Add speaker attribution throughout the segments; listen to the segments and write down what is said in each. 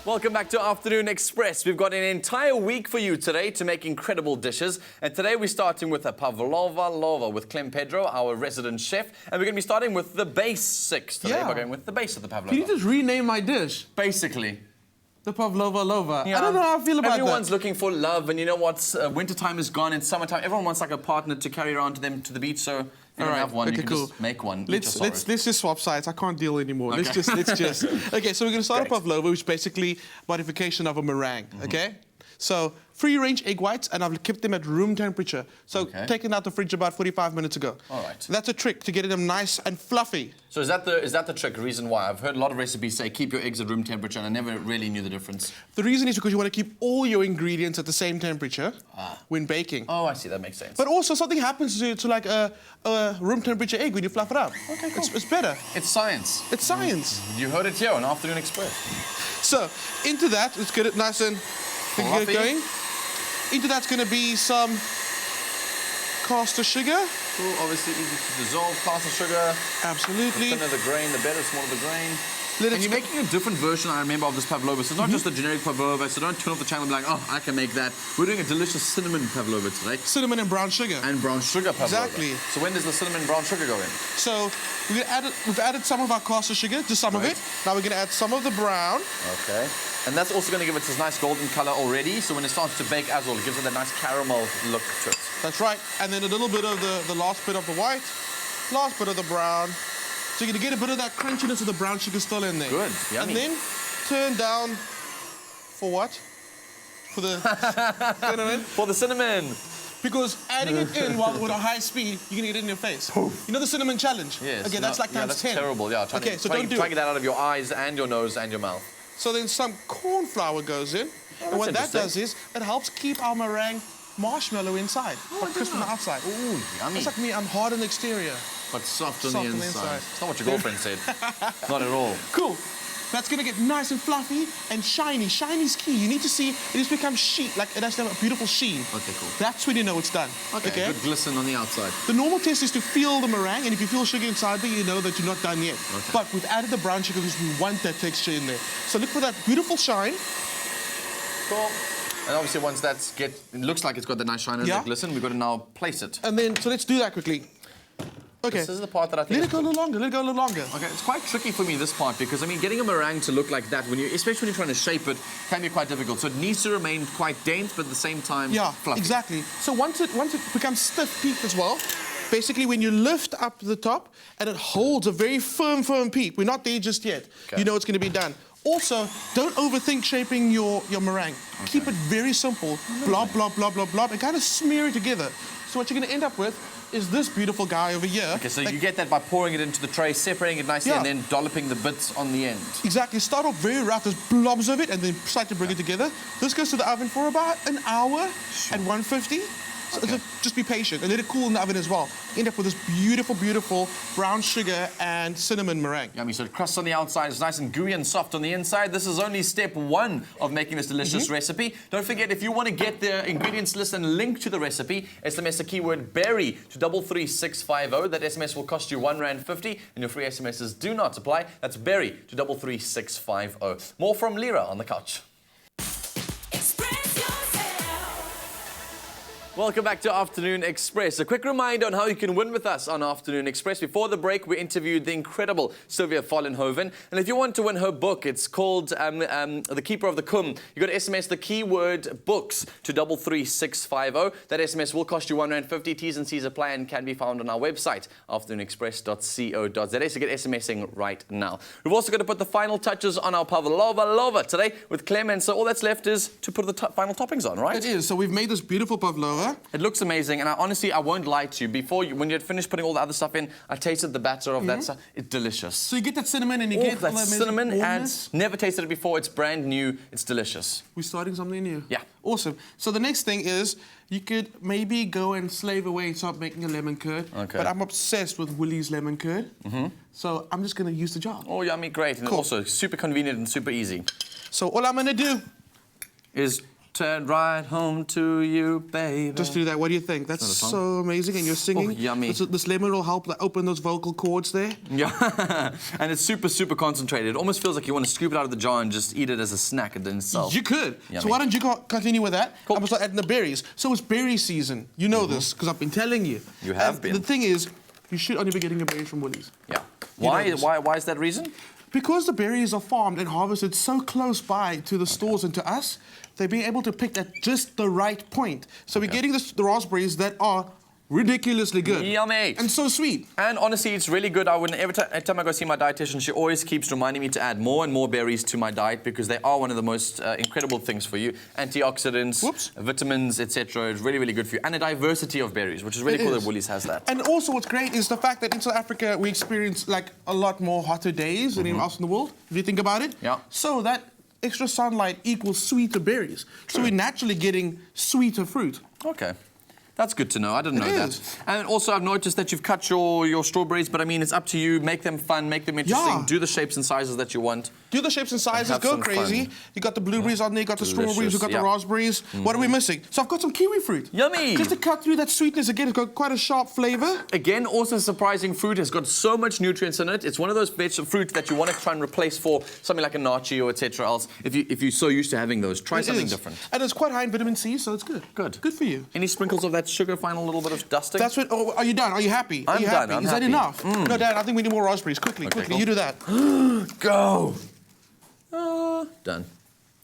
Speaker 1: Welcome back to Afternoon Express. We've got an entire week for you today to make incredible dishes. And today we're starting with a Pavlova with Pedro, our resident chef. And we're going to be starting with the basics today.
Speaker 2: Yeah.
Speaker 1: We're going with the base of the Pavlova.
Speaker 2: Can you just rename my dish?
Speaker 1: Basically.
Speaker 2: The Pavlova.
Speaker 1: Yeah.
Speaker 2: I don't know how I feel about
Speaker 1: Everyone's
Speaker 2: that.
Speaker 1: looking for love, and you know what? Wintertime is gone, it's summertime. Everyone wants like a partner to carry around to them to the beach, so if you don't have one, you can just make one.
Speaker 2: Let's just swap sides. I can't deal anymore.
Speaker 1: Okay.
Speaker 2: Let's just. Okay, so we're going to start a
Speaker 1: Great.
Speaker 2: Pavlova, which is basically modification of a meringue. Okay, so free-range egg whites, and I've kept them at room temperature. So taken out the fridge about 45 minutes ago.
Speaker 1: All right.
Speaker 2: That's a trick to get them nice and fluffy.
Speaker 1: So is that the trick? Reason why? I've heard a lot of recipes say keep your eggs at room temperature, and I never really knew the difference.
Speaker 2: The reason is because you want to keep all your ingredients at the same temperature when baking.
Speaker 1: Oh, I see. That makes sense.
Speaker 2: But also something happens to like a room temperature egg when you fluff it up.
Speaker 1: Okay, cool.
Speaker 2: It's better.
Speaker 1: It's science.
Speaker 2: It's science.
Speaker 1: You heard it here on Afternoon Express.
Speaker 2: So into that, let's get it nice and get it going. Into that's going to be some caster sugar.
Speaker 1: Cool, obviously easy to dissolve. Caster sugar.
Speaker 2: Absolutely.
Speaker 1: The thinner the grain, the better, smaller the grain.
Speaker 2: And
Speaker 1: you're making a different version, I remember, of this Pavlova. So it's not just a generic Pavlova, so don't turn off the channel and be like, oh, I can make that. We're doing a delicious cinnamon Pavlova today.
Speaker 2: Cinnamon and brown sugar.
Speaker 1: And brown sugar Pavlova.
Speaker 2: Exactly.
Speaker 1: So when does the cinnamon and brown sugar go in?
Speaker 2: So we've added some of our caster sugar, just some of it. Now we're going to add some of the brown.
Speaker 1: Okay. And that's also going to give it this nice golden color already. So when it starts to bake as well, it gives it a nice caramel look to it.
Speaker 2: That's right. And then a little bit of the last bit of the white, last bit of the brown. So you're going to get a bit of that crunchiness of the brown sugar still in there.
Speaker 1: Good, yummy.
Speaker 2: And then turn down for what? For the cinnamon.
Speaker 1: For the cinnamon.
Speaker 2: Because adding it in with a high speed, you're going to get it in your face. You know the cinnamon challenge?
Speaker 1: Yes.
Speaker 2: Okay, that's like times
Speaker 1: that's
Speaker 2: 10.
Speaker 1: terrible, yeah.
Speaker 2: Okay, so don't do
Speaker 1: try
Speaker 2: it.
Speaker 1: to get that out of your eyes and your nose and your mouth.
Speaker 2: So then some corn flour goes in. And what that does is, it helps keep our meringue marshmallow inside, but crisp on the outside.
Speaker 1: Ooh, yummy.
Speaker 2: It's like me, I'm hard on the exterior.
Speaker 1: But soft on the inside. It's not what your girlfriend said. Not at all.
Speaker 2: Cool. That's going to get nice and fluffy and shiny. Shiny's key. You need to see it just become sheet, like it has to have a beautiful sheen.
Speaker 1: Okay, cool.
Speaker 2: That's when you know it's done.
Speaker 1: Okay, good glisten on the outside.
Speaker 2: The normal test is to feel the meringue, and if you feel sugar inside there, you know that you're not done yet.
Speaker 1: Okay.
Speaker 2: But we've added the brown sugar because we want that texture in there. So look for that beautiful shine.
Speaker 1: Cool. And obviously once it looks like it's got the nice shine and the glisten, we've got to now place it.
Speaker 2: And then, so let's do that quickly. Okay.
Speaker 1: This is the part that I think...
Speaker 2: Let it go a little longer, let it go a little longer.
Speaker 1: Okay, it's quite tricky for me, this part, because, I mean, getting a meringue to look like that, especially when you're trying to shape it, can be quite difficult. So it needs to remain quite dense, but at the same time, fluffy.
Speaker 2: Exactly. So once it becomes stiff peak as well, basically when you lift up the top and it holds a very firm peak, we're not there just yet. Okay. You know it's going to be done. Also, don't overthink shaping your meringue. Okay. Keep it very simple. Blob, blob, blob, blob, blob, and kind of smear it together. So what you're going to end up with is this beautiful guy over here.
Speaker 1: Okay, so you get that by pouring it into the tray, separating it nicely, and then dolloping the bits on the end.
Speaker 2: Exactly. Start off very rough, there's blobs of it, and then slightly bring it together. This goes to the oven for about an hour at 150. So just be patient and let it cool in the oven as well. End up with this beautiful, beautiful brown sugar and cinnamon meringue.
Speaker 1: Yummy. So it crusts on the outside, it's nice and gooey and soft on the inside. This is only step one of making this delicious recipe. Don't forget, if you want to get the ingredients list and link to the recipe, SMS the keyword berry to 33650. That SMS will cost you R1.50, and your free SMSs do not apply. That's berry to 33650. More from Lira on the couch. Welcome back to Afternoon Express. A quick reminder on how you can win with us on Afternoon Express. Before the break, we interviewed the incredible Sylvia Vollenhoven. And if you want to win her book, it's called The Keeper of the Kum. You've got to SMS the keyword books to 33650. That SMS will cost you R1.50. T's and C's apply and can be found on our website, afternoonexpress.co.za. So get SMSing right now. We've also got to put the final touches on our Pavlova today with Clement. So all that's left is to put the final toppings on, right?
Speaker 2: It is. So we've made this beautiful Pavlova.
Speaker 1: It looks amazing, and I won't lie to you. When you had finished putting all the other stuff in, I tasted the batter of that stuff. It's delicious.
Speaker 2: So you get that cinnamon and you get
Speaker 1: that cinnamon, and never tasted it before. It's brand new. It's delicious.
Speaker 2: We're starting something new.
Speaker 1: Yeah.
Speaker 2: Awesome. So the next thing is you could maybe go and slave away and start making a lemon curd. Okay. But I'm obsessed with Willie's lemon curd. So I'm just going to use the jar.
Speaker 1: Oh, yummy, great. And also super convenient and super easy.
Speaker 2: So all I'm going to do
Speaker 1: is Turn right home to you, baby.
Speaker 2: Just do that. What do you think? That's
Speaker 1: Not a song.
Speaker 2: so amazing. And you're singing.
Speaker 1: Oh, yummy.
Speaker 2: This lemon will help open those vocal cords there.
Speaker 1: Yeah, and it's super, super concentrated. It almost feels like you want to scoop it out of the jar and just eat it as a snack in itself.
Speaker 2: You could.
Speaker 1: Yummy.
Speaker 2: So why don't you continue with that?
Speaker 1: Cool.
Speaker 2: I'm going to start adding the berries. So it's berry season. You know this because I've been telling you.
Speaker 1: You have
Speaker 2: And
Speaker 1: been.
Speaker 2: The thing is, you should only be getting your berries from Woolies.
Speaker 1: Yeah.
Speaker 2: You know this.
Speaker 1: Why is that reason?
Speaker 2: Because the berries are farmed and harvested so close by to the stores and to us, they're being able to pick at just the right point. So we're getting the raspberries that are ridiculously good.
Speaker 1: Yummy.
Speaker 2: And so sweet.
Speaker 1: And honestly, it's really good. Every time I go see my dietitian, she always keeps reminding me to add more and more berries to my diet because they are one of the most incredible things for you. Antioxidants, vitamins, etc. It's really, really good for you. And a diversity of berries, which is really cool that Woolies has that.
Speaker 2: And also what's great is the fact that in South Africa, we experience like a lot more hotter days than anywhere else in the world, if you think about it.
Speaker 1: Yeah.
Speaker 2: So that extra sunlight equals sweeter berries. So we're naturally getting sweeter fruit.
Speaker 1: Okay. That's good to know. I didn't know that. And also, I've noticed that you've cut your strawberries, but I mean, it's up to you. Make them fun, make them interesting.
Speaker 2: Yeah.
Speaker 1: Do the shapes and sizes that you want.
Speaker 2: Do the shapes and sizes,
Speaker 1: have
Speaker 2: go
Speaker 1: some
Speaker 2: crazy.
Speaker 1: fun.
Speaker 2: You got the blueberries on there, you got the strawberries, you
Speaker 1: Delicious,
Speaker 2: got
Speaker 1: yeah.
Speaker 2: the raspberries. What are we missing? So I've got some kiwi fruit.
Speaker 1: Yummy!
Speaker 2: Just to cut through that sweetness again, it's got quite a sharp flavor.
Speaker 1: Again, also surprising fruit. Has got so much nutrients in it. It's one of those fruit that you want to try and replace for something like a nachi or etc. else. If you're so used to having those, try something different.
Speaker 2: And it's quite high in vitamin C, so it's good.
Speaker 1: Good.
Speaker 2: Good for you.
Speaker 1: Any sprinkles of that sugar, final little bit of dusting?
Speaker 2: That's what. Oh, are you done? Are you happy?
Speaker 1: I'm
Speaker 2: are you
Speaker 1: done.
Speaker 2: happy?
Speaker 1: I'm
Speaker 2: Is that
Speaker 1: happy.
Speaker 2: enough? No, Dad. I think we need more raspberries. Quickly.
Speaker 1: Cool.
Speaker 2: You do that.
Speaker 1: Go. Done.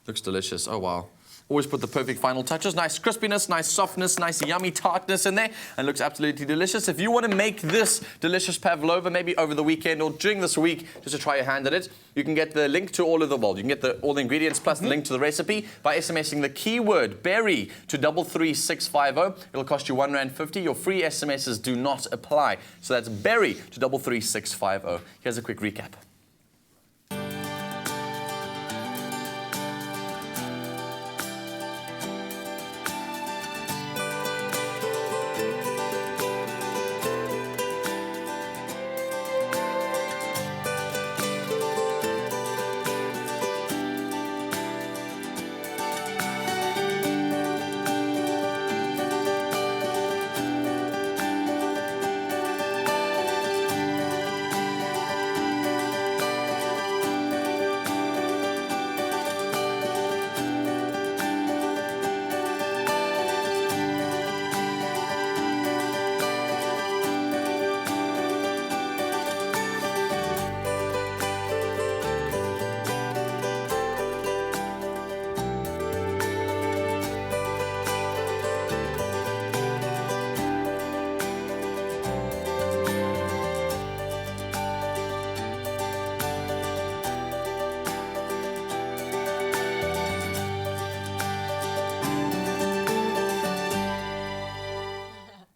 Speaker 1: Looks delicious. Oh, wow. Always put the perfect final touches. Nice crispiness, nice softness, nice yummy tartness in there. And looks absolutely delicious. If you want to make this delicious pavlova, maybe over the weekend or during this week, just to try your hand at it, you can get the link to all of the, you can get all the ingredients plus the link to the recipe by SMSing the keyword berry to 33650. It'll cost you R1.50. Your free SMSs do not apply. So that's berry to 33650. Here's a quick recap.